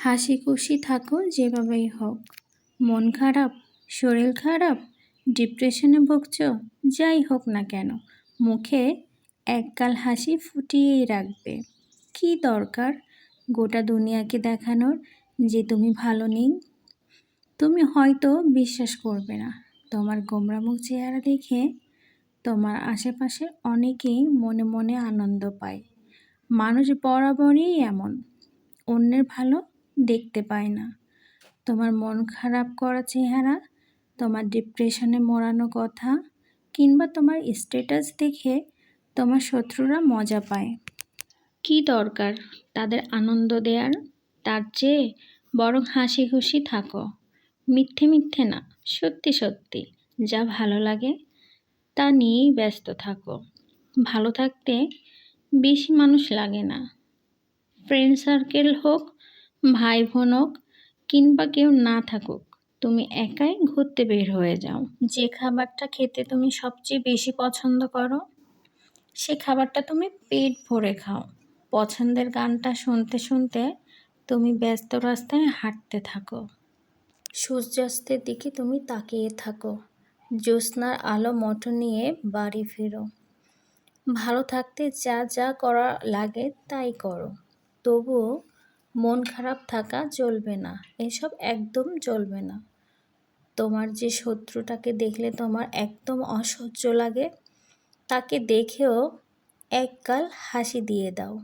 হাসি খুশি থাকো যেভাবেই হোক। মন খারাপ, শরীর খারাপ, ডিপ্রেশনে ভুগছো, যাই হোক না কেন, মুখে একগাল হাসি ফুটিয়েই রাখবে। কী দরকার গোটা দুনিয়াকে দেখানোর যে তুমি ভালো নেই? তুমি হয়তো বিশ্বাস করবে না, তোমার গোমড়ামুখ চেহারা দেখে তোমার আশেপাশে অনেকেই মনে মনে আনন্দ পায়। মানুষ বরাবরই এমন, অন্যের ভালো দেখতে পায় না। তোমার মন খারাপ করা চেহারা, তোমার ডিপ্রেশনে মোড়ানো কথা, কিংবা তোমার স্ট্যাটাস দেখে তোমার শত্রুরা মজা পায়। কী দরকার তাদের আনন্দ দেওয়ার? তার চেয়ে বরং হাসি খুশি থাকো। মিথ্যে মিথ্যে না, সত্যি সত্যি যা ভালো লাগে তা নিয়েই ব্যস্ত থাকো। ভালো থাকতে বেশি মানুষ লাগে না। ফ্রেন্ড সার্কেল হোক, ভাই বোন হোক, কিংবা কেউ না থাকুক, তুমি একাই ঘুরতে বের হয়ে যাও। যে খাবারটা খেতে তুমি সবচেয়ে বেশি পছন্দ করো, সে খাবারটা তুমি পেট ভরে খাও। পছন্দের গানটা শুনতে শুনতে তুমি ব্যস্ত রাস্তায় হাঁটতে থাকো। সূর্যাস্তের দিকে তুমি তাকিয়ে থাকো। জ্যোৎস্নার আলো মতো নিয়ে বাড়ি ফেরো। ভালো থাকতে যা যা করা লাগে তাই করো। তবুও মন খারাপ থাকা চলবে না, এসব একদম চলবে না। তোমার যে শত্রুটাকে দেখলে তোমার একদম অসহ্য লাগে, তাকে দেখেও একগাল হাসি দিয়ে দাও।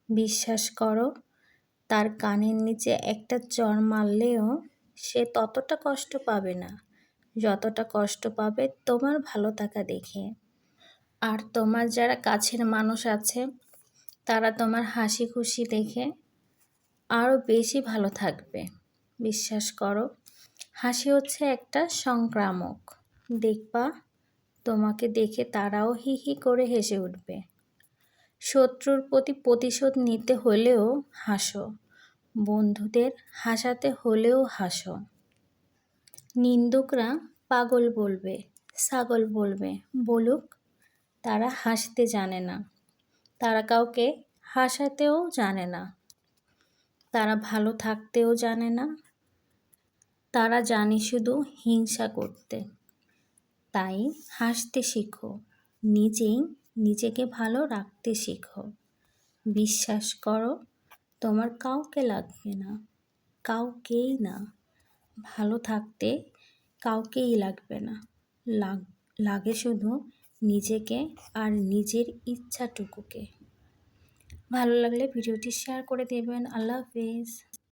বিশ্বাস করো, তার কানের নিচে একটা চড় মারলেও সে ততটা কষ্ট পাবে না যতটা কষ্ট পাবে তোমার ভালো থাকা দেখে। আর তোমার যারা কাছের মানুষ আছে, তারা তোমার হাসি খুশি দেখে আরও বেশি ভালো থাকবে। বিশ্বাস করো, হাসি হচ্ছে একটা সংক্রামক। দেখবা তোমাকে দেখে তারাও হি হি করে হেসে উঠবে। শত্রুর প্রতি প্রতিশোধ নিতে হলেও হাসো, বন্ধুদের হাসাতে হলেও হাসো। নিন্দুকরা পাগল বলবে, ছাগল বলবে, বলুক, তারা হাসতে জানে না, তারা কাউকে হাসাতেও জানে না, তারা ভালো থাকতেও জানে না, তারা জানে শুধু হিংসা করতে। তাই হাসতে শেখো, নিজেই নিজেকে ভালো রাখতে শেখো। বিশ্বাস করো, তোমার কাউকে লাগবে না, কাউকেই না। ভালো থাকতে কাউকেই লাগবে না, লাগে শুধু নিজেকে আর নিজের ইচ্ছাটুকুকে। ভালো লাগলে ভিডিওটি শেয়ার করে দেবেন। আল্লাহ হাফেজ।